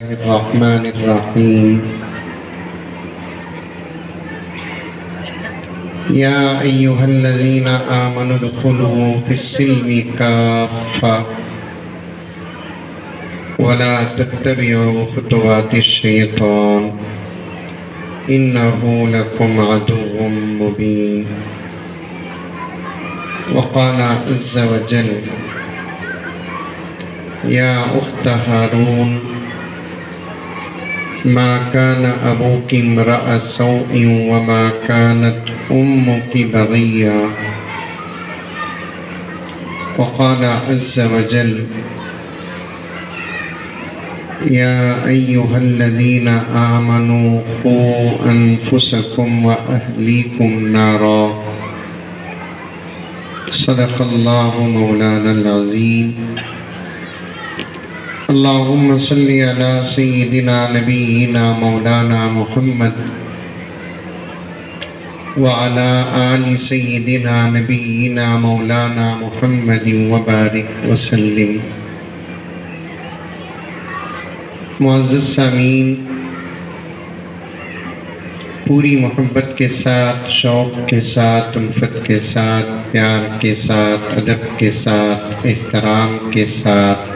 الرحمن الرحيم يا أيها الذين آمنوا ادخلوا في السلم كافة ولا تتبعوا خطوات الشيطان إنه لكم عدو مبين. وقال عز وجل يا أخت هارون ما كان أبوك امرأ سوء وما كانت أمك بغيا. وقال عز وجل يا أيها الذين آمنوا قوا أنفسكم وأهليكم نارا. صدق الله مولانا العظيم. اللهم صل على سيدنا نبينا مولانا محمد وعلى آل سيدنا نبينا مولانا محمد وبارك وسلم. معزز سامعین، پوری محبت کے ساتھ، شوق کے ساتھ، الفت کے ساتھ، پیار کے ساتھ، ادب کے ساتھ، احترام کے ساتھ،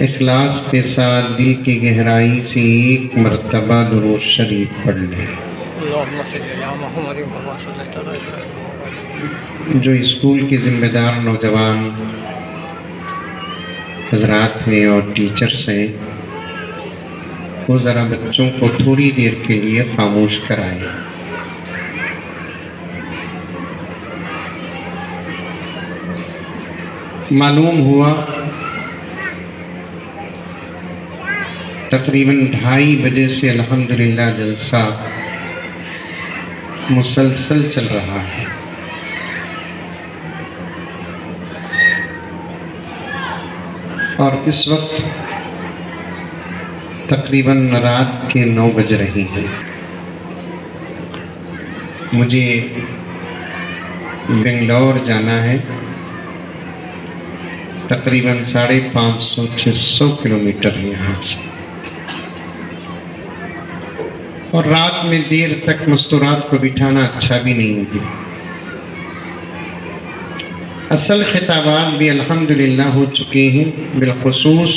اخلاص کے ساتھ دل کی گہرائی سے ایک مرتبہ درود شریف پڑھ لیں۔ جو اسکول کے ذمہ دار نوجوان حضرات ہیں اور ٹیچرز ہیں، وہ ذرا بچوں کو تھوڑی دیر کے لیے خاموش کرائیں۔ معلوم ہوا تقریباً 2:30 بجے سے الحمدللہ جلسہ مسلسل چل رہا ہے۔ اور اس وقت تقریباً رات کے 9 بج رہے ہیں۔ مجھے بنگلور جانا ہے، تقریباً 550-600 کلومیٹر یہاں سے، اور رات میں دیر تک مستورات کو بٹھانا اچھا بھی نہیں ہوگی۔ اصل خطابات بھی الحمدللہ ہو چکے ہیں، بالخصوص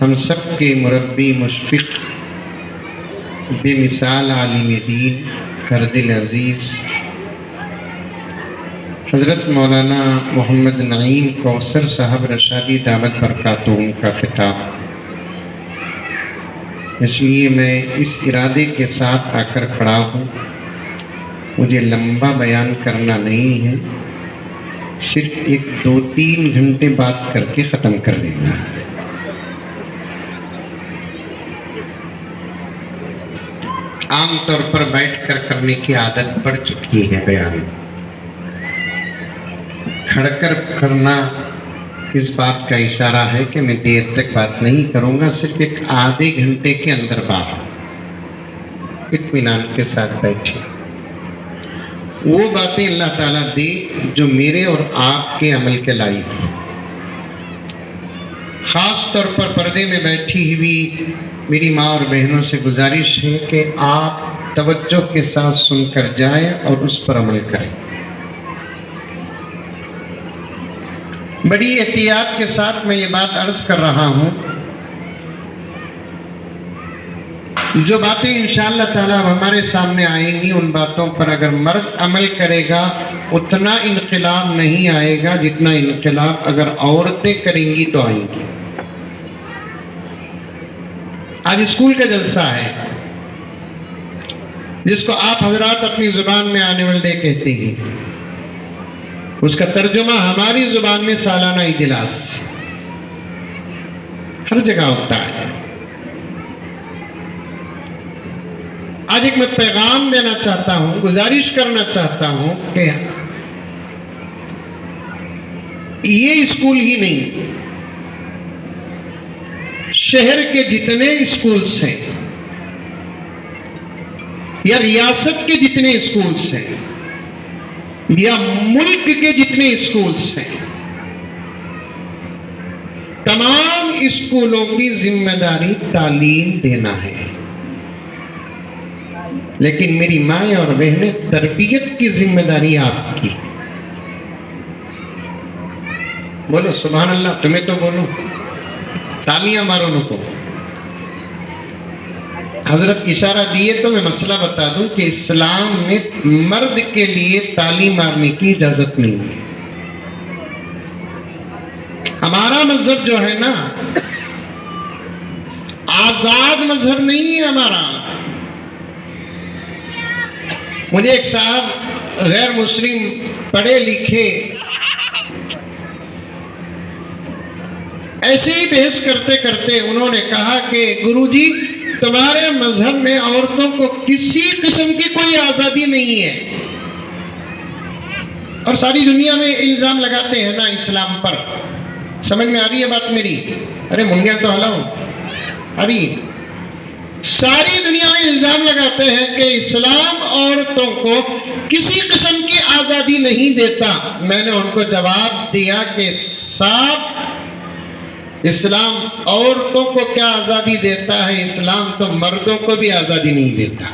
ہم سب کے مربی، مشفق، بے مثال عالم دین، ہردل عزیز حضرت مولانا محمد نعیم کوثر صاحب رشادی دامت برکاتہم کا خطاب۔ اس لیے میں اس ارادے کے ساتھ آ کر کھڑا ہوں، مجھے لمبا بیان کرنا نہیں ہے، صرف 1-2-3 گھنٹے بات کر کے ختم کر دینا ہے۔ عام طور پر بیٹھ کر کرنے کی عادت پڑ چکی ہے بیان، کھڑ کر کرنا اس بات کا اشارہ ہے کہ میں دیر تک بات نہیں کروں گا، صرف 1 گھنٹے کے اندر بات، اطمینان کے ساتھ بیٹھے۔ وہ باتیں اللہ تعالیٰ دے جو میرے اور آپ کے عمل کے لائق ہیں۔ خاص طور پر پردے میں بیٹھی ہوئی میری ماں اور بہنوں سے گزارش ہے کہ آپ توجہ کے ساتھ سن کر جائیں اور اس پر عمل کریں۔ بڑی احتیاط کے ساتھ میں یہ بات عرض کر رہا ہوں، جو باتیں انشاءاللہ تعالیٰ ہمارے سامنے آئیں گی، ان باتوں پر اگر مرد عمل کرے گا اتنا انقلاب نہیں آئے گا جتنا انقلاب اگر عورتیں کریں گی تو آئیں گی۔ آج اسکول کا جلسہ ہے جس کو آپ حضرات اپنی زبان میں اینول ڈے کہتے ہیں، اس کا ترجمہ ہماری زبان میں سالانہ اجلاس ہر جگہ ہوتا ہے۔ آج ایک میں پیغام دینا چاہتا ہوں، گزارش کرنا چاہتا ہوں کہ یہ اسکول ہی نہیں، شہر کے جتنے اسکولز ہیں یا ریاست کے جتنے اسکولز ہیں یا ملک کے جتنے اسکولز ہیں، تمام اسکولوں کی ذمہ داری تعلیم دینا ہے، لیکن میری مائیں اور بہنیں تربیت کی ذمہ داری آپ کی۔ بولو سبحان اللہ، تمہیں تو بولو، تالیاں مارو ان کو۔ حضرت اشارہ دیے تو میں مسئلہ بتا دوں کہ اسلام میں مرد کے لیے تالی مارنے کی اجازت نہیں ہے۔ ہمارا مذہب جو ہے نا، آزاد مذہب نہیں ہے ہمارا۔ مجھے ایک صاحب غیر مسلم پڑھے لکھے ایسے ہی بحث کرتے کرتے انہوں نے کہا کہ گرو جی تمہارے مذہب میں عورتوں کو کسی قسم کی کوئی آزادی نہیں ہے، اور ساری دنیا میں الزام لگاتے ہیں نا اسلام پر۔ سمجھ میں آ رہی ہے بات میری؟ ارے منگیا تو ہلاؤ۔ ابھی ساری دنیا میں الزام لگاتے ہیں کہ اسلام عورتوں کو کسی قسم کی آزادی نہیں دیتا۔ میں نے ان کو جواب دیا کہ صاحب اسلام عورتوں کو کیا آزادی دیتا ہے؟ اسلام تو مردوں کو بھی آزادی نہیں دیتا۔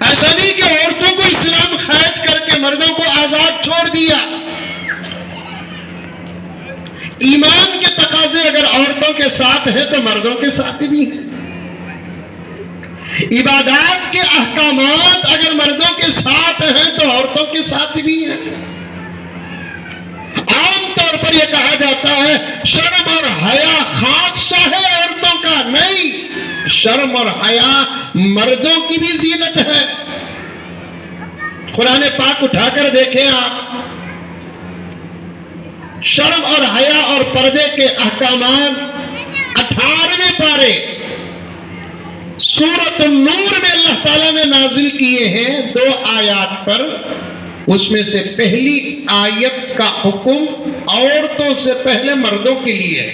ایسا نہیں کہ عورتوں کو اسلام قید کر کے مردوں کو آزاد چھوڑ دیا۔ ایمان کے تقاضے اگر عورتوں کے ساتھ ہیں تو مردوں کے ساتھ بھی ہیں۔ عبادات کے احکامات اگر مردوں کے ساتھ ہیں تو عورتوں کے ساتھ بھی ہیں۔ عام طور پر یہ کہا جاتا ہے شرم اور حیا خاصہ ہے عورتوں کا، نہیں، شرم اور حیا مردوں کی بھی زینت ہے۔ قرآن پاک اٹھا کر دیکھیں آپ، شرم اور حیا اور پردے کے احکامات 18ویں پارے سورۃ النور میں اللہ تعالیٰ نے نازل کیے ہیں 2 آیات پر۔ اس میں سے پہلی آیت کا حکم عورتوں سے پہلے مردوں کے لیے ہے۔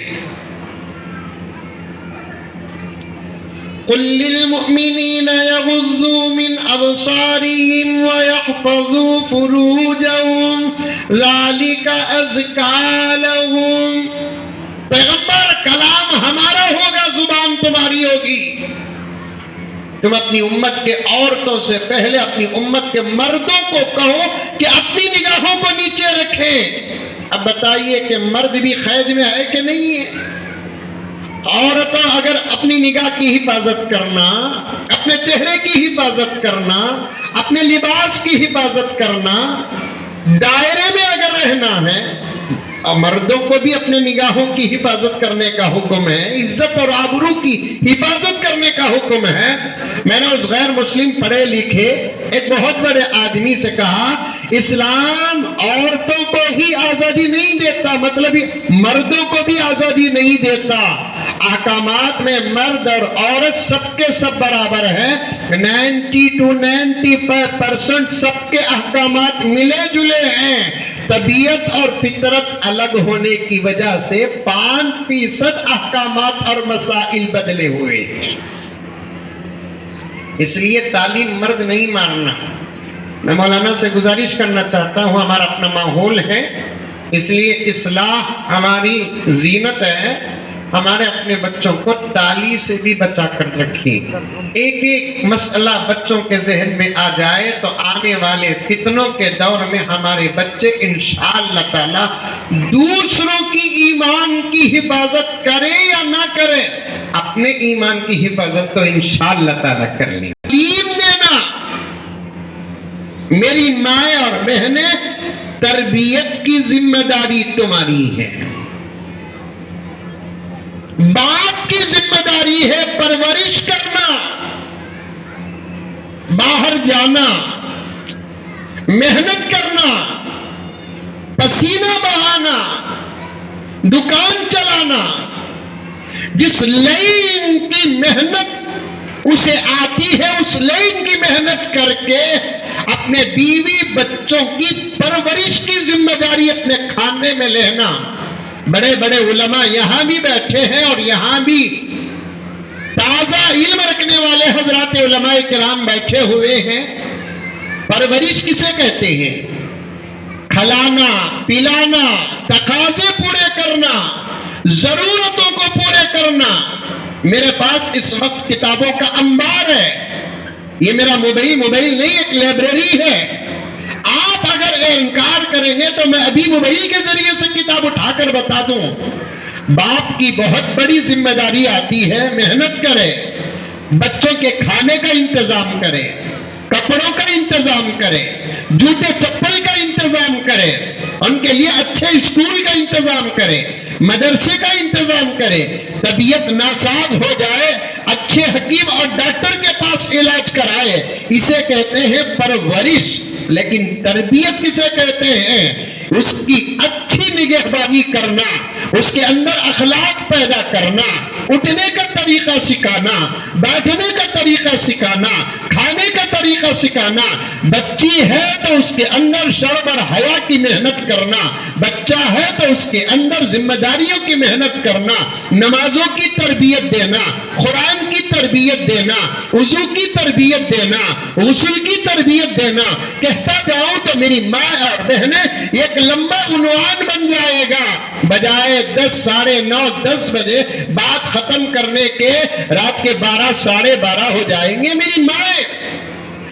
قُلْ لِلْمُؤْمِنِينَ يَغُضُّوا مِنْ أَبْصَارِهِمْ وَيَحْفَظُوا فُرُوجَهُمْ ذَلِكَ أَزْكَىٰ لَهُمْ۔ پیغمبر کلام ہمارا ہوگا، زبان تمہاری ہوگی۔ تم اپنی امت کے عورتوں سے پہلے اپنی امت کے مردوں کو کہو کہ اپنی نگاہوں کو نیچے رکھیں۔ اب بتائیے کہ مرد بھی قید میں ہے کہ نہیں ہے؟ عورتوں اگر اپنی نگاہ کی حفاظت کرنا، اپنے چہرے کی حفاظت کرنا، اپنے لباس کی حفاظت کرنا، دائرے میں اگر رہنا ہے، اور مردوں کو بھی اپنے نگاہوں کی حفاظت کرنے کا حکم ہے، عزت اور آبرو کی حفاظت کرنے کا حکم ہے۔ میں نے اس غیر مسلم پڑھے لکھے ایک بہت بڑے آدمی سے کہا اسلام عورتوں کو ہی آزادی نہیں دیتا، مطلب مردوں کو بھی آزادی نہیں دیتا۔ احکامات میں مرد اور عورت سب کے سب برابر ہیں، 90 to 95% سب کے احکامات ملے جلے ہیں۔ طبیعت اور فطرت الگ ہونے کی وجہ سے 5% احکامات اور مسائل بدلے ہوئے، اس لیے تعلیم مرد نہیں ماننا۔ میں مولانا سے گزارش کرنا چاہتا ہوں، ہمارا اپنا ماحول ہے، اس لیے اصلاح ہماری زینت ہے۔ ہمارے اپنے بچوں کو تالی سے بھی بچا کر رکھیں۔ ایک ایک مسئلہ بچوں کے ذہن میں آ جائے تو آنے والے فتنوں کے دور میں ہمارے بچے انشاءاللہ تعالی دوسروں کی ایمان کی حفاظت کرے یا نہ کرے، اپنے ایمان کی حفاظت تو انشاءاللہ تعالی کر لیں۔ تعلیم دینا، میری مائیں اور بہنیں، تربیت کی ذمہ داری تمہاری ہے۔ باپ کی ذمہ داری ہے پرورش کرنا، باہر جانا، محنت کرنا، پسینہ بہانا، دکان چلانا۔ جس لائن کی محنت اسے آتی ہے، اس لائن کی محنت کر کے اپنے بیوی بچوں کی پرورش کی ذمہ داری اپنے کھانے میں لینا۔ بڑے بڑے علماء یہاں بھی بیٹھے ہیں اور یہاں بھی تازہ علم رکھنے والے حضرات علماء کرام بیٹھے ہوئے ہیں۔ پرورش کسے کہتے ہیں؟ کھلانا پلانا، تقاضے پورے کرنا، ضرورتوں کو پورے کرنا۔ میرے پاس اس وقت کتابوں کا انبار ہے، یہ میرا موبائل نہیں، ایک لائبریری ہے۔ آپ اگر انکار کریں گے تو میں ابھی موبائل کے ذریعے سے کتاب اٹھا کر بتا دوں۔ باپ کی بہت بڑی ذمہ داری آتی ہے، محنت کرے، بچوں کے کھانے کا انتظام کرے، کپڑوں کا انتظام کرے، جوتے چپل کا انتظام کرے، ان کے لیے اچھے اسکول کا انتظام کرے، مدرسے کا انتظام کرے۔ طبیعت ناساز ہو جائے، اچھے حکیم اور ڈاکٹر کے پاس علاج کرائے، اسے کہتے ہیں پرورش۔ لیکن تربیت کسے کہتے ہیں؟ اس کی اچھی نگہبانی کرنا، اس کے اندر اخلاق پیدا کرنا، اٹھنے کا طریقہ سکھانا، بیٹھنے کا طریقہ سکھانا، کھانے کا طریقہ سکھانا۔ بچی ہے تو اس کے اندر شرم اور حیا کی محنت کرنا، بچہ ہے تو اس کے اندر ذمہ داریوں کی محنت کرنا، نمازوں کی تربیت دینا، قرآن کی تربیت دینا، وضو کی تربیت دینا، غسل کی تربیت دینا۔ کہتا جاؤں تو میری ماں اور بہنیں ایک لمبا عنوان بن جائے گا، بجائے 10 ساڑھے 9 10 بجے بات ختم کرنے کے رات کے 12 ساڑھے 12 ہو جائیں گے۔ میری مائیں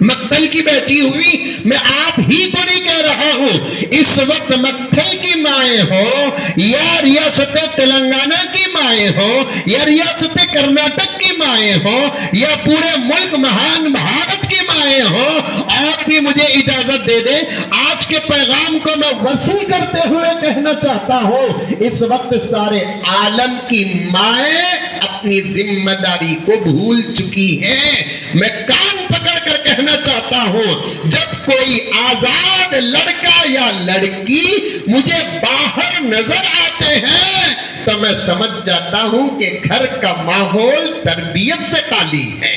مکتل کی بیٹھی ہوئی، میں آپ ہی کو نہیں کہہ رہا ہوں، اس وقت مکتل کی مائیں ہو یا ریاست تلنگانہ کی مائیں ہو یا ریاست کرناٹک کی مائیں ہو یا پورے ملک مہان بھارت کی مائیں ہو، آپ بھی مجھے اجازت دے دیں آج کے پیغام کو میں وسیع کرتے ہوئے کہنا چاہتا ہوں۔ اس وقت سارے عالم کی مائیں اپنی ذمہ داری کو بھول چکی ہیں۔ میں کان پکڑ کر کہنا چاہتا ہوں، جب کوئی آزاد لڑکا یا لڑکی مجھے باہر نظر آتے ہیں تو میں سمجھ جاتا ہوں کہ گھر کا ماحول تربیت سے خالی ہے۔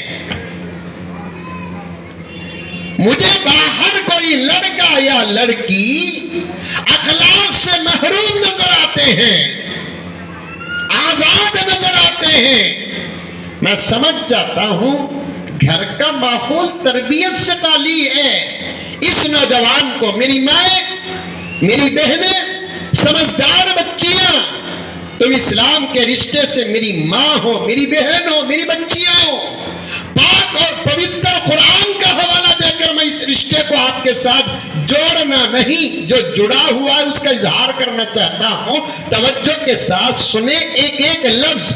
مجھے باہر کوئی لڑکا یا لڑکی اخلاق سے محروم نظر آتے ہیں، آزاد نظر آتے ہیں، میں سمجھ جاتا ہوں گھر کا ماحول تربیت سے خالی ہے۔ اس نوجوان کو میری مائیں، میری بہنیں، سمجھدار بچیاں، تم اسلام کے رشتے سے میری ماں ہو، میری بہن ہو، میری بچیاں ہو، پاک اور پوتر قرآن کا حوالہ دے کر میں اس رشتے کو آپ کے ساتھ جوڑنا نہیں، جو جڑا ہوا ہے اس کا اظہار کرنا چاہتا ہوں۔ توجہ کے ساتھ سنیں، ایک ایک لفظ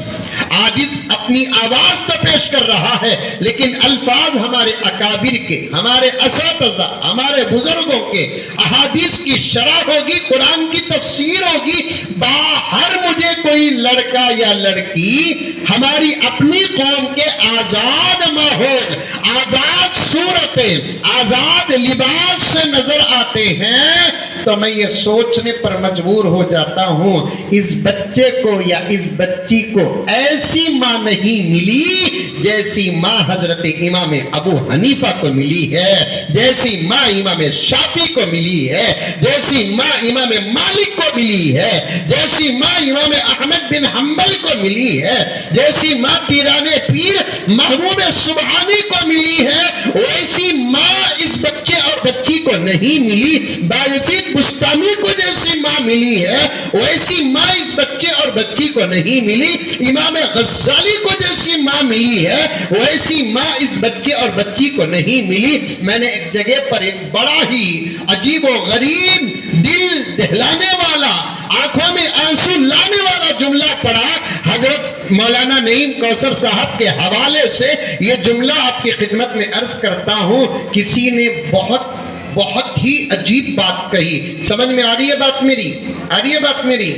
عاجز اپنی آواز تو پیش کر رہا ہے، لیکن الفاظ ہمارے اکابر کے، ہمارے اساتذہ، ہمارے بزرگوں کے، احادیث کی شرح ہوگی، قرآن کی تفسیر ہوگی۔ باہر مجھے کوئی لڑکا یا لڑکی ہماری اپنی قوم کے آزاد ماحول، آزاد صورتیں، آزاد لباس سے نظر آتے ہیں تو میں یہ سوچنے پر مجبور ہو جاتا ہوں، اس بچے کو یا اس بچی کو ایسی ماں نہیں ملی جیسی ماں حضرت امام ابو حنیفہ کو ملی ہے، جیسی ماں امام شافعی کو ملی ہے، جیسی ماں امام مالک کو ملی ہے، جیسی ماں امام احمد بن حنبل کو ملی ہے، جیسی ماں پیران پیر محبوب سبحانی کو ملی ہے، ویسی ماں اس بچے اور بچی کو نہیں ملی۔ بایزید بستامی کو جیسی ماں ملی ہے ویسی ماں اس بچے اور بچی کو نہیں ملی۔ امام غزالی کو جیسی ماں ملی ہے ویسی ماں اس بچے اور بچی کو نہیں ملی۔ میں نے ایک جگہ پر ایک بڑا ہی عجیب و غریب، دل دہلانے والا، آنکھوں میں آنسو لانے والا جملہ پڑھا، حضرت مولانا نعیم کوثر صاحب کے حوالے سے یہ جملہ آپ کی خدمت میں عرض کرتا ہوں۔ کسی نے بہت ہی عجیب بات کہی، سمجھ میں آ رہی ہے بات میری؟ آ رہی ہے بات میری؟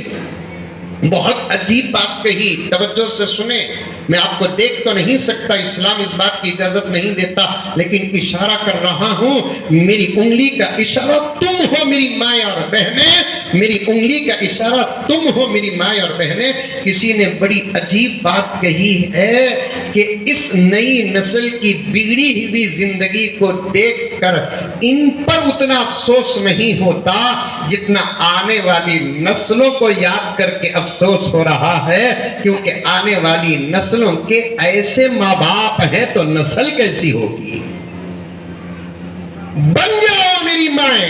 بہت عجیب بات کہی، توجہ سے سنیں۔ میں آپ کو دیکھ تو نہیں سکتا، اسلام اس بات کی اجازت نہیں دیتا، لیکن اشارہ کر رہا ہوں۔ میری انگلی کا اشارہ تم ہو میری مائیں اور بہنیں، میری انگلی کا اشارہ تم ہو میری مائیں اور بہنیں۔ کسی نے بڑی عجیب بات کہی ہے کہ اس نئی نسل کی بگڑی ہوئی زندگی کو دیکھ کر ان پر اتنا افسوس نہیں ہوتا جتنا آنے والی نسلوں کو یاد کر کے افسوس ہو رہا ہے، کیونکہ آنے والی نسلوں کے ایسے ماں باپ ہیں تو نسل کیسی ہوگی؟ بن جاؤ میری مائیں،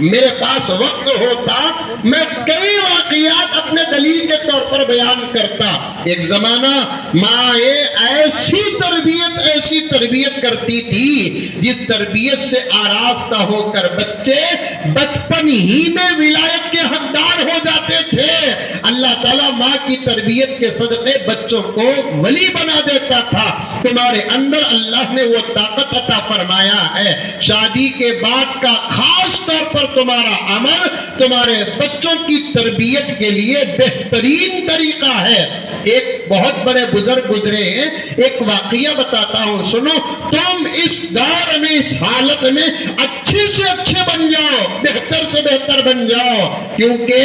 میرے پاس وقت ہوتا میں کئی واقعات اپنے دلیل کے طور پر بیان کرتا۔ ایک زمانہ مائیں ایسی تربیت کرتی تھی جس تربیت سے آراستہ ہو کر بچے بچپن ہی میں ولایت کے حقدار ہو جاتے تھے۔ اللہ تعالیٰ ماں کی تربیت کے صدقے بچوں کو ولی بنا دیتا تھا۔ تمہارے اندر اللہ نے وہ طاقت عطا فرمایا ہے۔ شادی کے بعد کا خاص طور پر تمہارا عمل تمہارے بچوں کی تربیت کے لیے بہترین طریقہ ہے۔ ایک بہت بڑے بزرگ گزرے ہیں، ایک واقعہ بتاتا ہوں، سنو۔ تم اس دور میں، اس حالت میں اچھے سے اچھے بن جاؤ، بہتر سے بہتر بن جاؤ، کیونکہ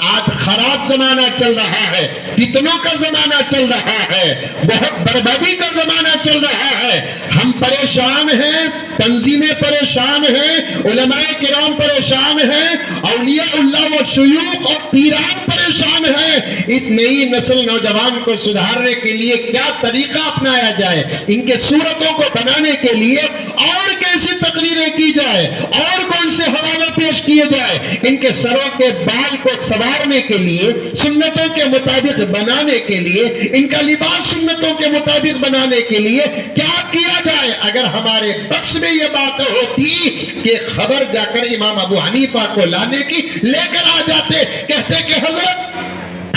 آج خراب زمانہ چل رہا ہے، فتنوں کا زمانہ چل رہا ہے، بہت بربادی کا زمانہ چل رہا ہے۔ ہم پریشان ہیں، تنظیمیں پریشان ہیں، علماء کرام پریشان ہیں، اولیاء اللہ و شیوخ اور پیران پریشان ہیں۔ اس نئی نسل نوجوان کو سدھارنے کے لیے کیا طریقہ اپنایا جائے، ان کے صورتوں کو بنانے کے لیے اور کیسی تقریریں کی جائے، اور کون سے حوالے پیش کیے جائے، ان کے سروں کے بال کو سنوارنے کے لیے، سنتوں کے مطابق بنانے کے لیے، ان کا لباس سنتوں کے مطابق بنانے کے لیے کیا کیا جائے۔ اگر ہمارے بس میں یہ بات ہوتی کہ خبر جا کر امام ابو حنیفہ کو لانے کی، لے کر آ جاتے، کہتے کہ حضرت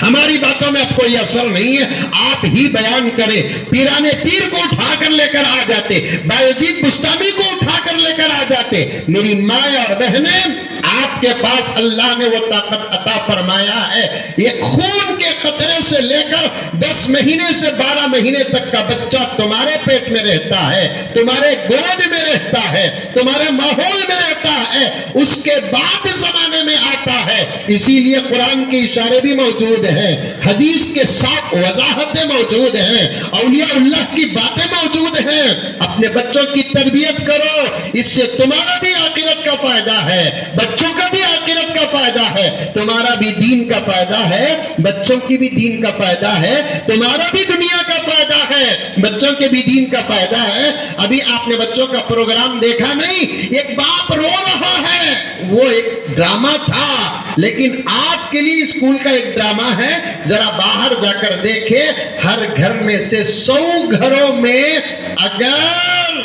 ہماری باتوں میں اب کوئی اثر نہیں ہے، آپ ہی بیان کریں۔ پیرانے پیر کو اٹھا کر لے کر آ جاتے، بایزید بستامی کو اٹھا کر لے کر آ جاتے۔ میری ماں اور بہنیں، آپ کے پاس اللہ نے وہ طاقت عطا فرمایا ہے۔ یہ خون کے قطرے سے لے کر 10 مہینے سے 12 مہینے تک کا بچہ تمہارے پیٹ میں رہتا ہے، تمہارے گود میں رہتا ہے، تمہارے ماحول میں رہتا ہے، اس کے بعد زمانے میں آتا ہے۔ اسی لیے قرآن کے اشارے بھی موجود ہیں، حدیث کے ساتھ وضاحتیں موجود ہیں، اولیاء اللہ کی باتیں موجود ہیں۔ اپنے بچوں کی تربیت کرو، اس سے تمہارا بھی آخرت کا فائدہ ہے، بچوں کا بھی آخرت کا فائدہ ہے، تمہارا بھی دین کا فائدہ ہے، بچوں کی بھی دین کا فائدہ ہے، تمہارا بھی دنیا کا فائدہ ہے، بچوں کے بھی دین کا فائدہ ہے۔ ابھی آپ نے بچوں کا پروگرام دیکھا نہیں، ایک باپ رو رہا ہے، وہ ایک ڈرامہ تھا، لیکن آپ کے لیے اسکول کا ایک ڈرامہ ہے۔ ذرا باہر جا کر دیکھیں، ہر گھر میں سے 100 گھروں میں اگر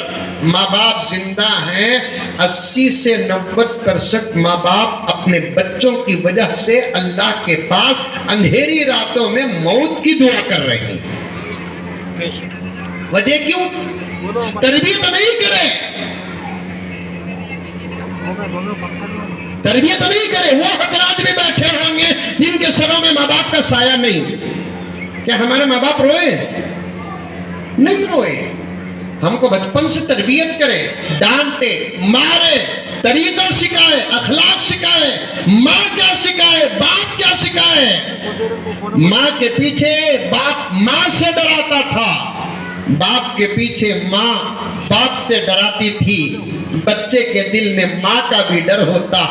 ماں باپ زندہ ہیں، 80 سے 90% ماں باپ اپنے بچوں کی وجہ سے اللہ کے پاس اندھیری راتوں میں موت کی دعا کر رہے ہیں۔ وجہ کیوں؟ تربیت نہیں کرے، تربیت نہیں کرے۔ وہ حضرات بھی بیٹھے ہوں گے جن کے سروں میں ماں باپ کا سایہ نہیں۔ کیا ہمارے ماں باپ روئے؟ نہیں روئے۔ ہم کو بچپن سے تربیت کرے، ڈانٹے، مارے، طریقہ سکھائے، اخلاق سکھائے۔ ماں کیا سکھائے، باپ کیا سکھائے؟ ماں کے پیچھے باپ ماں سے ڈراتا تھا، باپ کے پیچھے ماں باپ سے ڈراتی تھی۔ بچے کے دل میں ماں کا بھی ڈر ہوتا،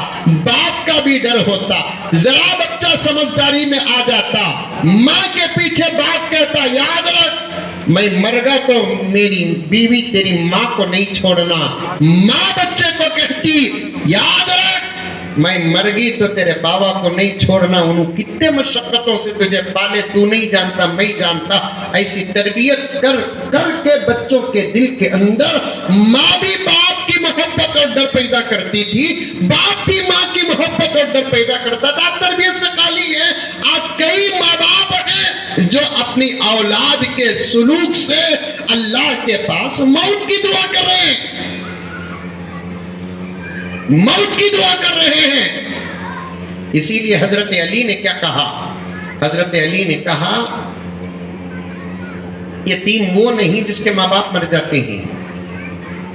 باپ کا بھی ڈر ہوتا۔ ذرا بچہ سمجھداری میں آ جاتا، ماں کے پیچھے باپ کہتا یاد رکھ میں مر گا تو میری بیوی تیری ماں کو نہیں چھوڑنا۔ ماں بچے کو کہتی یاد رکھ میں مر گئی تو تیرے بابا کو نہیں چھوڑنا، انہوں کتنے مشقتوں سے تجھے پالے، تو نہیں جانتا میں جانتا۔ ایسی تربیت کر کر کے بچوں کے دل کے اندر ماں بھی باپ کی محبت اور ڈر پیدا کرتی تھی، باپ بھی ماں کی محبت اور ڈر پیدا کرتا تھا۔ تربیت سے خالی ہے۔ آج کئی ماں باپ ہیں جو اپنی اولاد کے سلوک سے اللہ کے پاس موت کی دعا کر رہے ہیں، موت کی دعا کر رہے ہیں۔ اسی لیے حضرت علی نے کیا کہا؟ حضرت علی نے کہا یتیم وہ نہیں جس کے ماں باپ مر جاتے ہیں،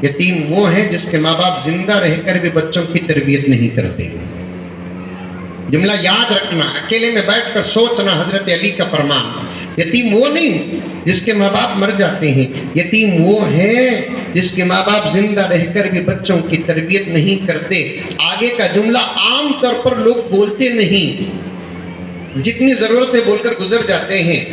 یتیم وہ ہے جس کے ماں باپ زندہ رہ کر بھی بچوں کی تربیت نہیں کرتے۔ جملہ یاد رکھنا، اکیلے میں بیٹھ کر سوچنا، حضرت علی کا فرمان۔ یتیم وہ نہیں جس کے ماں باپ مر جاتے ہیں، یتیم وہ ہے جس کے ماں باپ زندہ رہ کر بھی بچوں کی تربیت نہیں کرتے۔ آگے کا جملہ عام طور پر لوگ بولتے نہیں، جتنی ضرورت ہے بول کر گزر جاتے ہیں۔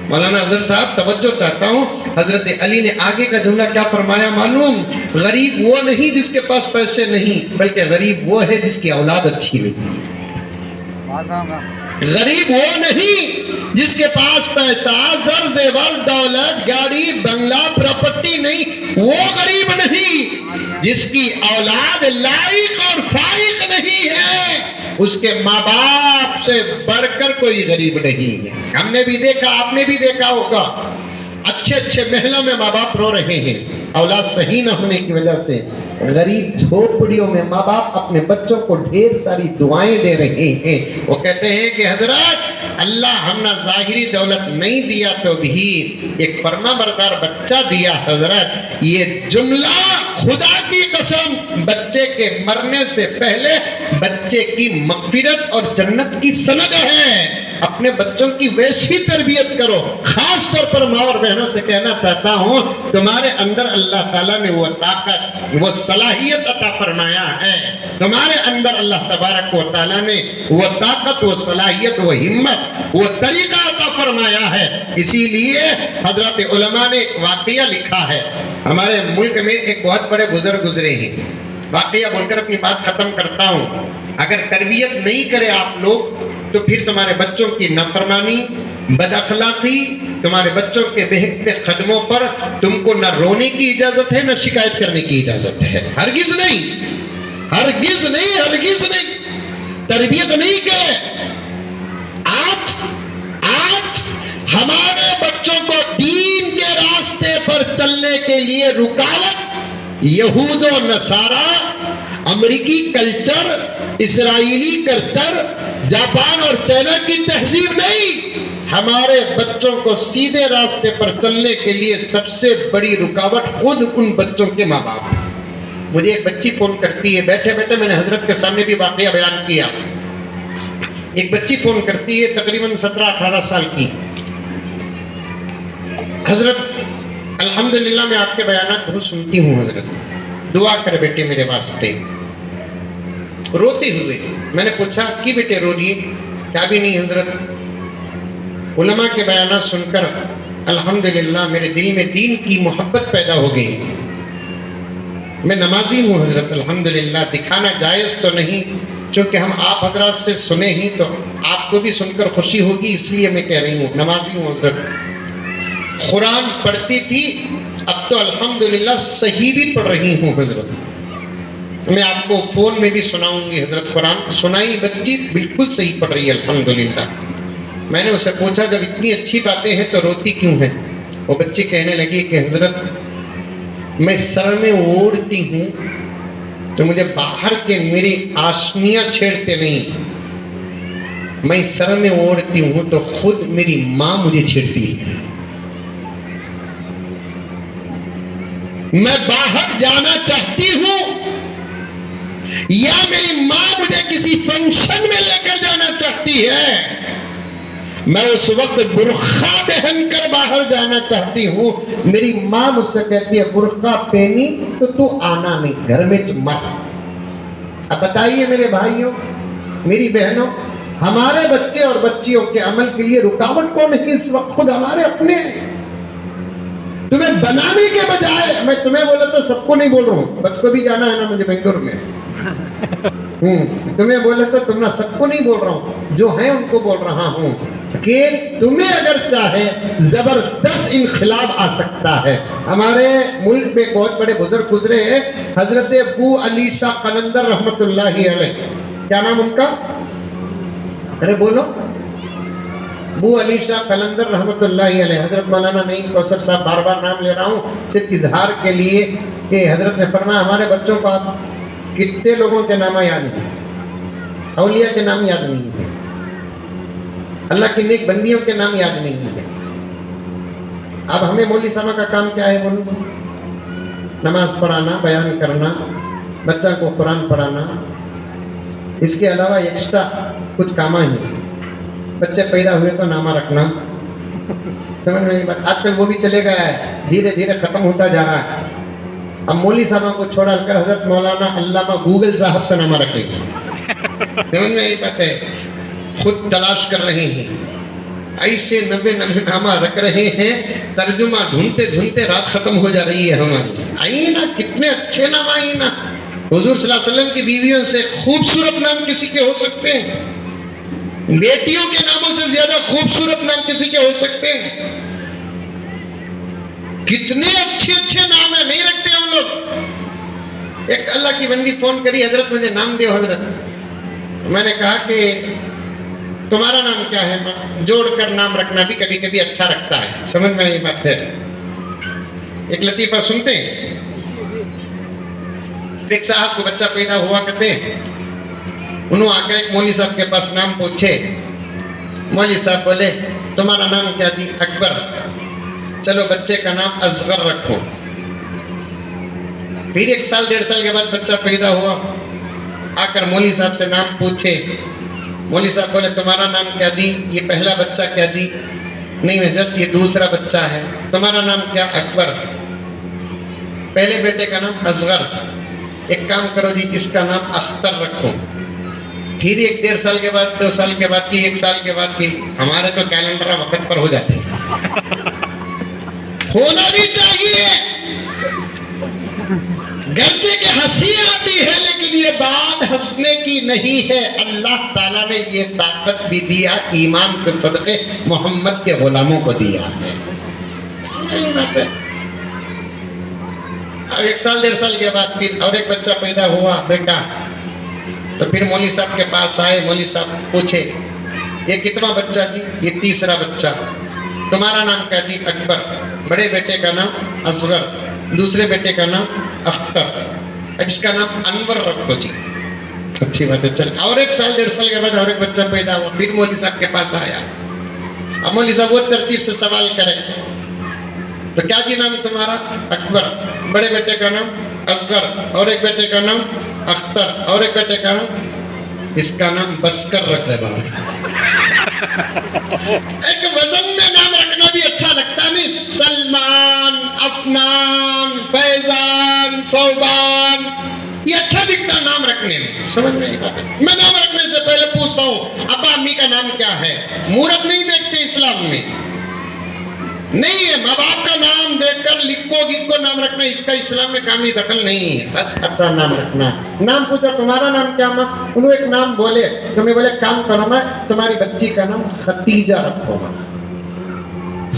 مولانا اظہر صاحب توجہ چاہتا ہوں، حضرت علی نے آگے کا جملہ کیا فرمایا معلوم؟ غریب وہ نہیں جس کے پاس پیسے نہیں، بلکہ غریب وہ ہے جس کی اولاد اچھی نہیں۔ غریب وہ نہیں جس کے پاس پیسہ، زر زیور، دولت، گاڑی، بنگلہ، پراپرٹی نہیں، وہ غریب نہیں جس کی اولاد لائق اور فائق نہیں ہے۔ اس کے ماں باپ سے بڑھ کر کوئی غریب نہیں ہے۔ ہم نے بھی دیکھا، آپ نے بھی دیکھا ہوگا، اچھے اچھے محلوں میں ماں باپ رو رہے ہیں اولاد صحیح نہ ہونے کی وجہ سے۔ غریب جھوپڑیوں میں ماں باپ اپنے بچوں کو ڈھیر ساری دعائیں دے رہے ہیں۔ وہ کہتے ہیں کہ حضرت اللہ ہم نے ظاہری دولت نہیں دیا تو بھی ایک فرما بردار بچہ دیا حضرت۔ یہ جملہ خدا کی قسم بچے کے مرنے سے پہلے بچے کی مغفرت اور جنت کی سند ہے۔ اپنے بچوں کی ویسی تربیت کرو۔ خاص طور پر ماں اور بہنوں سے کہنا چاہتا ہوں، تمہارے اندر اللہ تعالیٰ نے وہ طاقت، وہ صلاحیت عطا فرمایا ہے۔ تمہارے اندر اللہ تبارک و تعالیٰ نے وہ طاقت، وہ صلاحیت، وہ ہمت، وہ طریقہ عطا فرمایا ہے۔ اسی لیے حضرت علماء نے ایک واقعہ لکھا ہے۔ ہمارے ملک میں ایک بہت بڑے بزرگ گزرے ہیں، واقعہ بول کر اپنی بات ختم کرتا ہوں۔ اگر تربیت نہیں کرے آپ لوگ تو پھر تمہارے بچوں کی نافرمانی، بد اخلاقی، تمہارے بچوں کے بہکتے قدموں پر تم کو نہ رونے کی اجازت ہے، نہ شکایت کرنے کی اجازت ہے۔ ہرگز نہیں، ہرگز نہیں، ہرگز نہیں۔ تربیت نہیں کرے۔ آج ہمارے بچوں کو دین کے راستے پر چلنے کے لیے رکاوٹ یہود و نصارہ، امریکی کلچر، اسرائیلی کلچر، جاپان اور چائنا کی تہذیب نہیں، ہمارے بچوں کو سیدھے راستے پر چلنے کے لیے سب سے بڑی رکاوٹ خود ان بچوں کے ماں باپ۔ مجھے ایک بچی فون کرتی ہے، بیٹھے بیٹھے میں نے حضرت کے سامنے بھی واقعہ بیان کیا۔ ایک بچی فون کرتی ہے تقریباً 17-18 سال کی، حضرت الحمدللہ میں آپ کے بیانات بہت سنتی ہوں حضرت، دعا کر بیٹے میرے واسطے۔ روتے ہوئے میں نے پوچھا کہ بیٹے رو رہی ہے؟ کیا بھی نہیں حضرت، علماء کے بیانات سن کر الحمدللہ میرے دل میں دین کی محبت پیدا ہو گئی۔ میں نمازی ہوں حضرت الحمدللہ، دکھانا جائز تو نہیں، چونکہ ہم آپ حضرات سے سنے ہی تو آپ کو بھی سن کر خوشی ہوگی، اس لیے میں کہہ رہی ہوں نمازی ہوں حضرت۔ قرآن پڑھتی تھی، اب تو الحمدللہ صحیح بھی پڑھ رہی ہوں حضرت۔ میں آپ کو فون میں بھی سناؤں گی حضرت، قرآن سنائی بچی بالکل صحیح پڑھ رہی ہے الحمدللہ۔ میں نے اسے پوچھا جب اتنی اچھی باتیں ہیں تو روتی کیوں ہے؟ وہ بچی کہنے لگی کہ حضرت میں سر میں اوڑھتی ہوں تو مجھے باہر کے میری آشنیاں چھیڑتے نہیں، میں سر میں اوڑھتی ہوں تو خود میری ماں مجھے چھیڑتی ہے۔ میں باہر جانا چاہتی ہوں یا میری ماں مجھے کسی فنکشن میں لے کر جانا چاہتی ہے، میں اس وقت برقع پہن کر باہر جانا چاہتی ہوں، میری ماں مجھ سے کہتی ہے برقع پہنی تو آنا نہیں، گھر میں مت۔ اب بتائیے میرے بھائیوں، میری بہنوں، ہمارے بچے اور بچیوں کے عمل کے لیے رکاوٹ کون ہے؟ اس وقت خود ہمارے اپنے ہیں۔ تمہیں بنانے کے بجائے، میں تمہیں بولا تو سب کو نہیں بول رہا ہوں، بچ کو بھی جانا ہے نا مجھے بنگلور میں، تمہیں بولا تو تم نہ سب کو نہیں بول رہا ہوں، جو ہیں ان کو بول رہا ہوں کہ تمہیں اگر چاہے زبردست انقلاب آ سکتا ہے۔ ہمارے ملک میں بہت بڑے بزرگ گزرے ہیں، حضرت ابو علی شاہ قلندر رحمت اللہ علیہ، کیا نام ان کا؟ ارے بولو، ابو علی شاہ قلندر رحمت اللہ علیہ۔ حضرت مولانا نعیم کوثر صاحب، بار بار نام لے رہا ہوں صرف اظہار کے لیے کہ حضرت نے فرمایا ہمارے بچوں کو کتنے لوگوں کے نام یاد نہیں، اولیاء کے نام یاد نہیں ہیں، اللہ کی نیک بندیوں کے نام یاد نہیں ہیں۔ اب ہمیں مولوی صاحب کا کام کیا ہے؟ بولو، نماز پڑھانا، بیان کرنا، بچہ کو قرآن پڑھانا، اس کے علاوہ ایکسٹرا کچھ کام ہیں۔ بچے پیدا ہوئے تو نامہ رکھنا، سمجھ میں نہیں بات، آج کل وہ بھی چلے گیا ہے، دھیرے دھیرے ختم ہوتا جا رہا ہے۔ اب مولوی صاحب کو چھوڑا کر حضرت مولانا علامہ گوگل صاحب سے نامہ رکھ لیں گے، سمجھ میں یہی بات ہے، خود تلاش کر رہے ہیں۔ ایسے نبے نامہ رکھ رہے ہیں، ترجمہ ڈھونڈتے ڈھونڈتے رات ختم ہو جا رہی ہے ہماری. آئیے نا، کتنے اچھے نام آئیے نا. حضور صلی اللہ علیہ وسلم کی بیویوں سے خوبصورت نام کسی کے ہو سکتے ہیں؟ بیٹیوں کے ناموں سے زیادہ خوبصورت نام کسی کے ہو سکتے ہیں؟ کتنے اچھے اچھے نام ہیں، نہیں رکھتے ہم لوگ. ایک اللہ کی بندی فون کری، حضرت مجھے نام دیو حضرت. میں نے کہا کہ تمہارا نام کیا ہے؟ جوڑ کر نام رکھنا بھی کبھی کبھی اچھا رکھتا ہے. سمجھ میں یہ بات ہے. ایک لطیفہ سنتے ہیں. ایک صاحب کو بچہ پیدا ہوا کرتے ہیں، انہوں آ کر ایک مولوی صاحب کے پاس نام پوچھے. مولوی صاحب بولے تمہارا نام کیا جی؟ اکبر. چلو بچے کا نام اصغر رکھو. پھر 1 سال 1.5 سال کے بعد بچہ پیدا ہوا، آ کر مولوی صاحب سے نام پوچھے. مولوی صاحب بولے تمہارا نام کیا جی؟ یہ پہلا بچہ کیا جی؟ نہیں حضرت یہ دوسرا بچہ ہے. تمہارا نام کیا؟ اکبر. پہلے بیٹے کا نام اصغر. ایک کام کرو جی، اس کا نام اختر رکھو. پھر 1.5 سال کے بعد، 2 سال کے بعد کی 1 سال کے بعد کی. ہمارے تو کیلنڈر وقت پر ہو جاتے ہیں. ہونا بھی چاہیے. گرچہ کہ ہنسی آتی ہے لیکن یہ بات ہنسنے کی نہیں ہے. اللہ تعالیٰ نے یہ طاقت بھی دیا، ایمان کے صدقے محمد کے غلاموں کو دیا ہے. اب 1 سال 1.5 سال کے بعد پھر اور ایک بچہ پیدا ہوا بیٹا. تو پھر مولوی صاحب کے پاس آئے. مولوی صاحب پوچھے یہ کتنا بچہ جی؟ یہ تیسرا بچہ. تمہارا نام کیا جی؟ اکبر. بڑے بیٹے کا نام اصغر، دوسرے بیٹے کا نام اختر. اب اس کا نام انور رکھو جی. اچھی بات ہے. چل اور 1 سال 1.5 سال کے بعد اور ایک بچہ پیدا ہوا. پھر مولوی صاحب کے پاس آیا. اب مولوی صاحب وہ ترتیب سے سوال کرے تو کیا جی نام تمہارا؟ اکبر. بڑے بیٹے کا نام اصغر، اور ایک بیٹے کا نام اختر، اور ایک بیٹے کا نام، اس کا نام بسکر رکھ لے بابا. ایک وزن میں نام رکھنا بھی اچھا لگتا نہیں. سلمان، افنان، فیضان، صوبان، یہ اچھا دکھتا نام رکھنے میں. سمجھ میں نہیں بات ہے. میں نام رکھنے سے پہلے پوچھتا ہوں ابا امی کا نام کیا ہے. مہورت نہیں دیکھتے اسلام میں، نہیں ہے. ماں باپ کا نام دیکھ کر لکھو گکو نام رکھنا، اس کا اسلام میں کامی دخل نہیں ہے. بس اچھا نام رکھنا. نام پوچھا تمہارا نام کیا ماں؟ انہوں ایک نام بولے. تمہیں بولے کام کرو میں تمہاری بچی کا نام ختیجہ رکھو گا.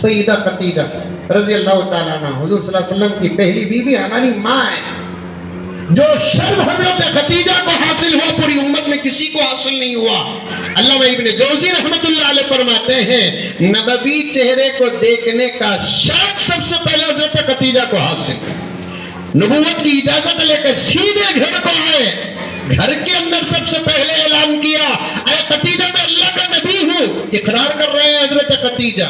سیدہ ختیجہ رضی اللہ تعالیٰ عنہ حضور صلی اللہ علیہ وسلم کی پہلی بیوی ہماری ماں ہے. جو شرف حضرت ختیجہ کو حاصل ہوا پوری امت میں کسی کو حاصل نہیں ہوا. علامہ ابن جوزی رحمت اللہ علیہ فرماتے ہیں نبوی چہرے کو دیکھنے کا شرف سب سے پہلے حضرت ختیجہ کو حاصل. نبوت کی اجازت لے کر سیدھے گھر کو آئے. گھر کے اندر سب سے پہلے اعلان کیا اے ختیجہ میں اللہ کا نبی ہوں. اقرار کر رہے ہیں حضرت ختیجہ.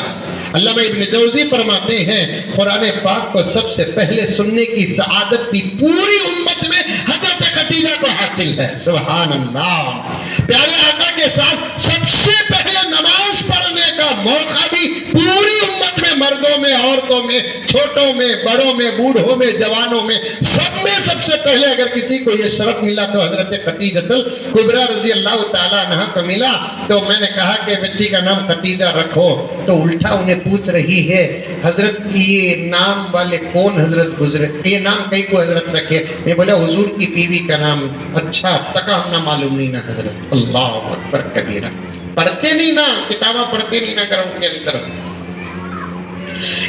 علامہ ابن جوزی فرماتے ہیں قرآن پاک کو سب سے پہلے سننے کی سعادت بھی پوری امت میں حضرت ختیجہ کو حاصل ہے. سبحان اللہ. پیارے آقا کے ساتھ سب سے پہلے نماز پڑھنے کا موقع بھی پوری امت میں، مردوں میں، عورتوں میں، چھوٹوں میں، بڑوں میں، بوڑھوں میں، جوانوں میں، سب میں سب سے پہلے اگر کسی کو یہ شرف ملا تو حضرت ختیجہ الکبریٰ رضی اللہ تعالیٰ عنہ کو ملا. تو میں نے کہا کہ بچی کا نام ختیجہ رکھو. تو الٹا انہیں پوچھ رہی ہے حضرت یہ نام والے کون حضرت گزرے، یہ نام کئی کو حضرت رکھے؟ میں بولا حضور کی بیوی کا نام. اچھا تکا ہم نہ معلوم نہیں نا حضرت. اللہ اکبر کبیرہ. پڑھتے نہیں نا، کتاباں پڑھتے نہیں نا گھروں کے اندر.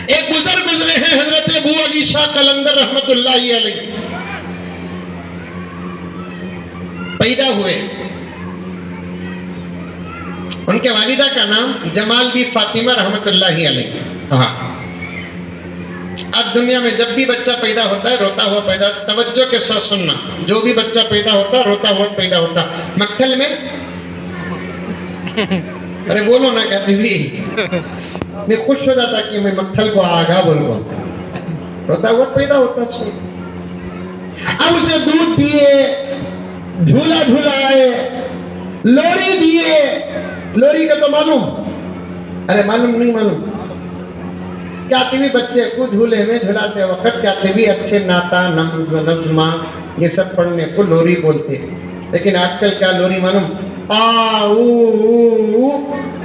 ایک بزرگ گزرے ہیں حضرت ابو علی شاہ قلندر رحمت اللہ علیہ. پیدا ہوئے، ان کے والدہ کا نام جمال بی فاطمہ رحمت اللہ علیہ. ہاں اب دنیا میں جب بھی بچہ پیدا ہوتا ہے روتا ہوا پیدا. توجہ کے ساتھ سننا، جو بھی بچہ پیدا ہوتا روتا ہوا پیدا ہوتا. مکھل میں ارے بولو نا کہتی بھی میں خوش ہو جاتا کہ میں مکھل کو آگاہ بولوں. روتا ہوا پیدا ہوتا سن. اب اسے دودھ دیے، جھولا جھولائے، لوری دیے. لوری کا تو معلوم، ارے معلوم نہیں معلوم. کہتے بھی بچے کو جھولے میں جھلاتے وقت کہتے بھی اچھے ناتا نمز نظمہ یہ سب پڑھنے کو لوری بولتے. لیکن آج کل کیا لوری معلوم؟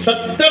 70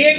1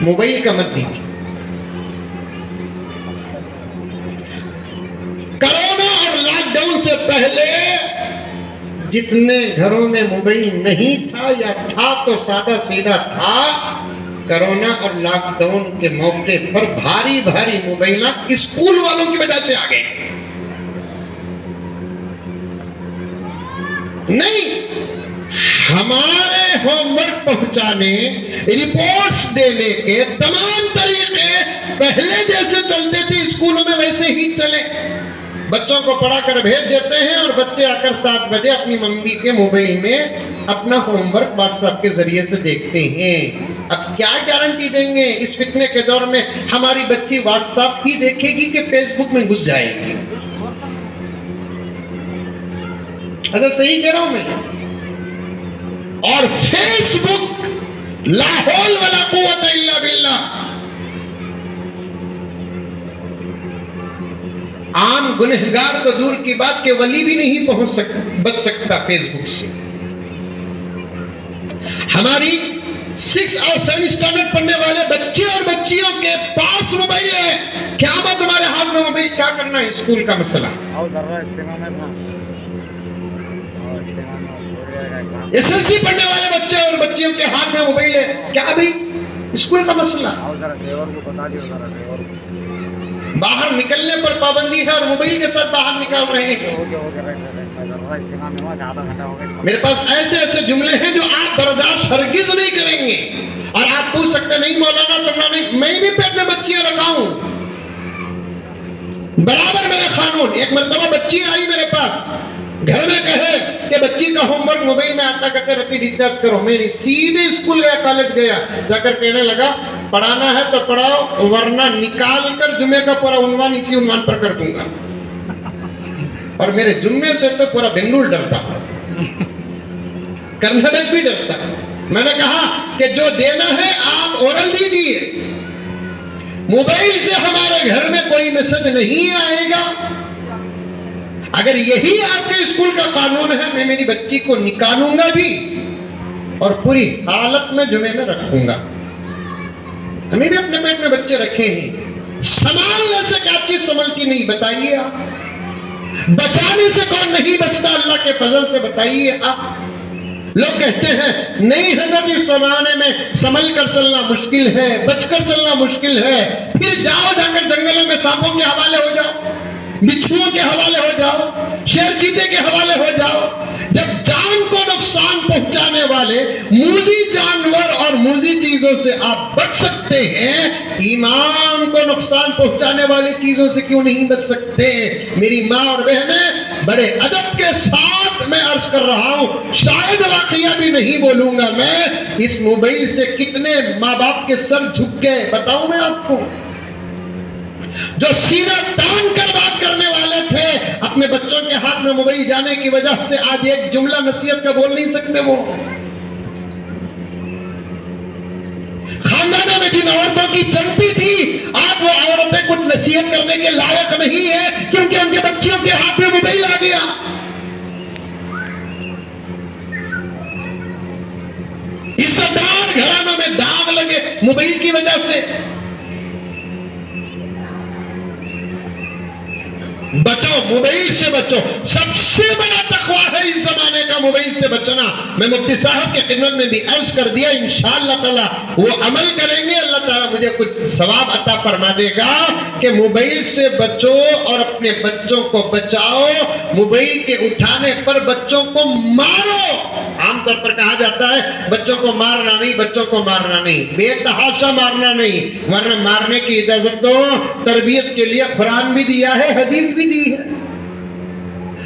موبائل کا مت دیجیے. کرونا اور لاک ڈاؤن سے پہلے جتنے گھروں میں موبائل نہیں تھا یا تھا تو سادہ سیدھا تھا، کرونا اور لاک ڈاؤن کے موقع پر بھاری بھاری موبائل اسکول والوں کی وجہ سے آ گئے. نہیں، ہمارے ہوم ورک پہنچانے، رپورٹس دینے کے تمام طریقے پہلے جیسے چلتے تھے اسکولوں میں ویسے ہی چلے. بچوں کو پڑھا کر بھیج دیتے ہیں اور بچے آ کر 7 بجے اپنی ممی کے موبائل میں اپنا ہوم ورک واٹس ایپ کے ذریعے سے دیکھتے ہیں. اب کیا گارنٹی دیں گے اس فتنے کے دور میں ہماری بچی واٹس ایپ ہی دیکھے گی کہ فیس بک میں گھس جائے گی؟ اگر صحیح کہہ رہا ہوں میں. اور فیس بک لا حول ولا قوت الا باللہ، عام گنہگار تو دور کی بات کہ ولی بھی نہیں بچ سکتا فیس بک سے. ہماری 6 اور 7 اسٹینڈرڈ پڑھنے والے بچے اور بچیوں کے پاس موبائل ہے. قیامت تمہارے ہاتھ میں موبائل، کیا کرنا ہے اسکول کا مسئلہ. SLC پڑھنے والے بچے اور بچیوں کے ہاتھ میں موبائل ہے، کیا بھی اسکول کا مسئلہ. باہر نکلنے پر پابندی ہے اور موبائل کے ساتھ باہر نکال رہے ہیں. میرے پاس ایسے ایسے جملے ہیں جو آپ برداشت ہرگز نہیں کریں گے. اور آپ پوچھ سکتے نہیں مولانا تو میں بھی پیٹ میں بچیاں رکھا ہوں، برابر میرے قانون. ایک مرتبہ بچی آئی میرے پاس، گھر میں کہے کہ بچی کا ہوم ورک موبائل میں آتا کرتے رہتی، ریچارج کرو. میں نے سیدھے اسکول گیا، کالج گیا، جا کر کہنے لگا پڑھانا ہے تو پڑھاؤ ورنہ نکال کر جمعے کا پورا عنوان اسی عنوان پر کر دوں گا. اور میرے جمعے سے تو پورا بنگلور ڈرتا، کرناٹک بھی ڈرتا. میں نے کہا کہ جو دینا ہے آپ اورل دیجیے، موبائل سے ہمارے گھر میں کوئی میسج نہیں آئے گا. اگر یہی آپ کے اسکول کا قانون ہے، میں میری بچی کو نکالوں گا بھی اور پوری حالت میں جمعے میں رکھوں گا. ہمیں بھی اپنے پیٹ میں بچے رکھے ہیں، سنبھالنے سے کیا چیز سنبھلتی نہیں بتائیے آپ. بچانے سے کون نہیں بچتا اللہ کے فضل سے بتائیے آپ. لوگ کہتے ہیں نہیں حضرت اس زمانے میں سنبھل کر چلنا مشکل ہے، بچ کر چلنا مشکل ہے. پھر جاؤ، جا کر جنگلوں میں سانپوں کے حوالے ہو جاؤ، بچھوؤں کے حوالے ہو جاؤ، شیر چیتے کے حوالے ہو جاؤ. جب جان کو نقصان پہنچانے والے موذی جانور اور موذی چیزوں سے آپ بچ سکتے ہیں، ایمان کو نقصان پہنچانے والی چیزوں سے کیوں نہیں بچ سکتے؟ میری ماں اور بہنیں، بڑے ادب کے ساتھ میں عرض کر رہا ہوں، شاید واقعہ بھی نہیں بولوں گا میں. اس موبائل سے کتنے ماں باپ کے سر جھک گئے بتاؤں میں آپ کو. جو سینہ تان کر بات کرنے والے تھے، اپنے بچوں کے ہاتھ میں موبائل جانے کی وجہ سے آج ایک جملہ نصیحت کا بول نہیں سکتے. وہ خاندانوں میں جن عورتوں کی چلتی تھی، آج وہ عورتیں کچھ نصیحت کرنے کے لائق نہیں ہے کیونکہ ان کے بچوں کے ہاتھ میں موبائل آ گیا. عزت دار گھرانوں میں داغ لگے موبائل کی وجہ سے. بچو، موبائل سے بچو. سب سے بڑا تقویٰ ہے اس زمانے کا موبائل سے بچنا. میں مفتی صاحب کی خدمت میں بھی عرض کر دیا، انشاءاللہ تعالی وہ عمل کریں گے. اللہ تعالیٰ مجھے کچھ ثواب عطا فرما دے گا کہ موبائل سے بچو اور اپنے بچوں کو بچاؤ. موبائل کے اٹھانے پر بچوں کو مارو. عام طور پر کہا جاتا ہے بچوں کو مارنا نہیں، بچوں کو مارنا نہیں، بے تحاشا مارنا نہیں، ورنہ مارنے کی اجازت دو. تربیت کے لیے قرآن بھی دیا ہے، حدیث بھی دی ہے.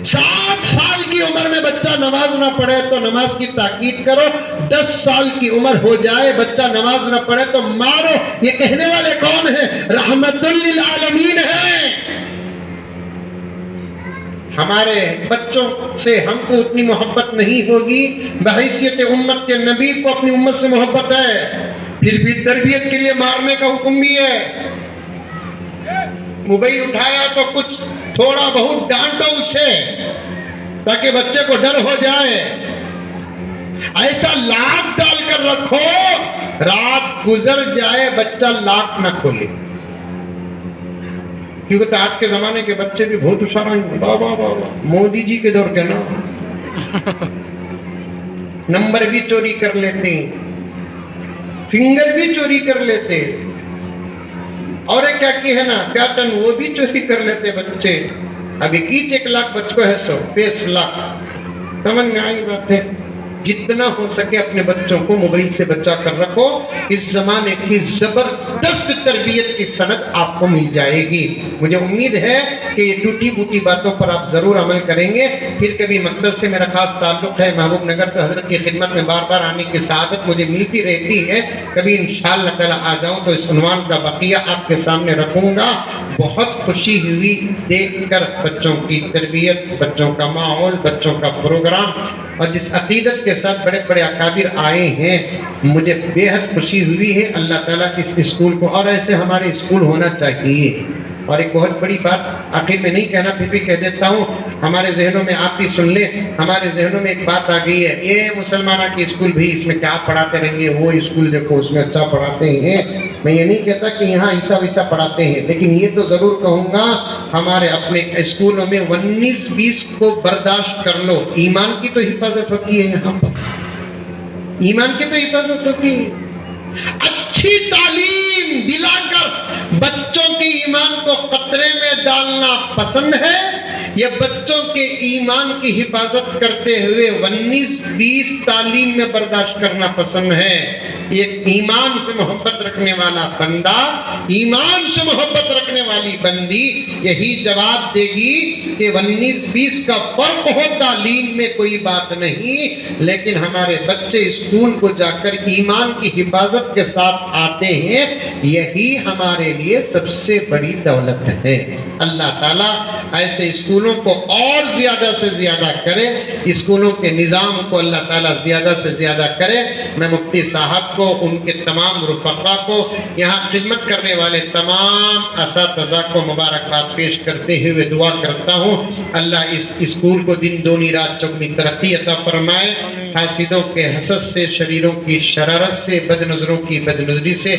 7 سال کی عمر میں بچہ نماز نہ پڑھے تو نماز کی تاکید کرو. 10 سال کی عمر ہو جائے بچہ نماز نہ پڑھے تو مارو. یہ کہنے والے کون ہیں؟ رحمت للعالمین ہیں. ہمارے بچوں سے ہم کو اتنی محبت نہیں ہوگی، بحیثیت امت کے نبی کو اپنی امت سے محبت ہے، پھر بھی تربیت کے لیے مارنے کا حکم بھی ہے. موبائل اٹھایا تو کچھ تھوڑا بہت ڈانٹو اسے تاکہ بچے کو ڈر ہو جائے. ایسا لاک ڈال کر رکھو رات گزر جائے بچہ لاک نہ کھولے، کیونکہ تو آج کے زمانے کے بچے بھی بہت ہوشیار ہیں، بابا بابا مودی جی کے دور کے نا، نمبر بھی چوری کر لیتے ہیں، فنگر بھی چوری کر لیتے، اور ایک کیا کی ہے نا پیٹرن وہ بھی چوری کر لیتے بچے۔ اب 1 لاکھ بچ کو ہے 100 پیس لاکھ، سمجھ میں آئی بات ہے؟ جتنا ہو سکے اپنے بچوں کو موبائل سے بچا کر رکھو، اس زمانے کی زبردست تربیت کی سند آپ کو مل جائے گی۔ مجھے امید ہے کہ یہ ٹوٹی بوٹی باتوں پر آپ ضرور عمل کریں گے۔ پھر کبھی مکتب سے میرا خاص تعلق ہے، محبوب نگر تو حضرت کی خدمت میں بار بار آنے کی سعادت مجھے ملتی رہتی ہے، کبھی انشاءاللہ تعالی آ جاؤں تو اس عنوان کا بقیہ آپ کے سامنے رکھوں گا۔ بہت خوشی ہوئی دیکھ کر بچوں کی تربیت، بچوں کا ماحول، بچوں کا پروگرام، اور جس عقیدت کے ساتھ بڑے بڑے اکابر آئے ہیں، مجھے بے حد خوشی ہوئی ہے۔ اللہ تعالیٰ اس اسکول کو، اور ایسے ہمارے اسکول ہونا چاہیے۔ اور ایک بہت بڑی بات آخر میں نہیں کہنا، پھر بھی کہہ دیتا ہوں، ہمارے ذہنوں میں آپ بھی سن لیں، ہمارے ذہنوں میں ایک بات آ گئی ہے، یہ مسلمانہ کی اسکول بھی اس میں کیا پڑھاتے رہیں گے، وہ اسکول دیکھو اس میں اچھا پڑھاتے ہیں۔ میں یہ نہیں کہتا کہ یہاں ایسا ویسا پڑھاتے ہیں، لیکن یہ تو ضرور کہوں گا ہمارے اپنے اسکولوں میں 19-20 کو برداشت کر لو، ایمان کی تو حفاظت ہوتی ہے، یہاں پر ایمان کی تو حفاظت ہوتی ہے۔ اچھی تعلیم دلا کر بچوں کے ایمان کو خطرے میں ڈالنا پسند ہے، یا بچوں کے ایمان کی حفاظت کرتے ہوئے 19-20 تعلیم میں برداشت کرنا پسند ہے؟ ایک ایمان سے محبت رکھنے والا بندہ، ایمان سے محبت رکھنے والی بندی یہی جواب دے گی کہ 19-20 کا فرق ہو تعلیم میں کوئی بات نہیں، لیکن ہمارے بچے اسکول کو جا کر ایمان کی حفاظت کے ساتھ آتے ہیں، یہی ہمارے لیے سب سے بڑی دولت ہے۔ اللہ تعالیٰ ایسے اسکولوں کو اور زیادہ سے زیادہ کرے، اسکولوں کے نظام کو اللہ تعالیٰ زیادہ سے زیادہ کرے۔ میں مفتی صاحب کو، ان کے تمام رفقا کو، یہاں خدمت کرنے والے تمام اساتذہ کو مبارکباد پیش کرتے ہوئے دعا کرتا ہوں، اللہ اس اسکول کو دن دونی رات چوگنی ترقی عطا فرمائے، حاسدوں کے حسد سے، شریروں کی شرارت سے، بد نظروں کی بد نظری سے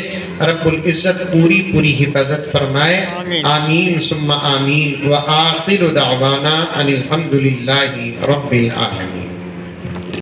رب العزت پوری حفاظت فرمائے، آمین ثم آمین، وآخر دعوانا ان الحمدللہ رب العالمین۔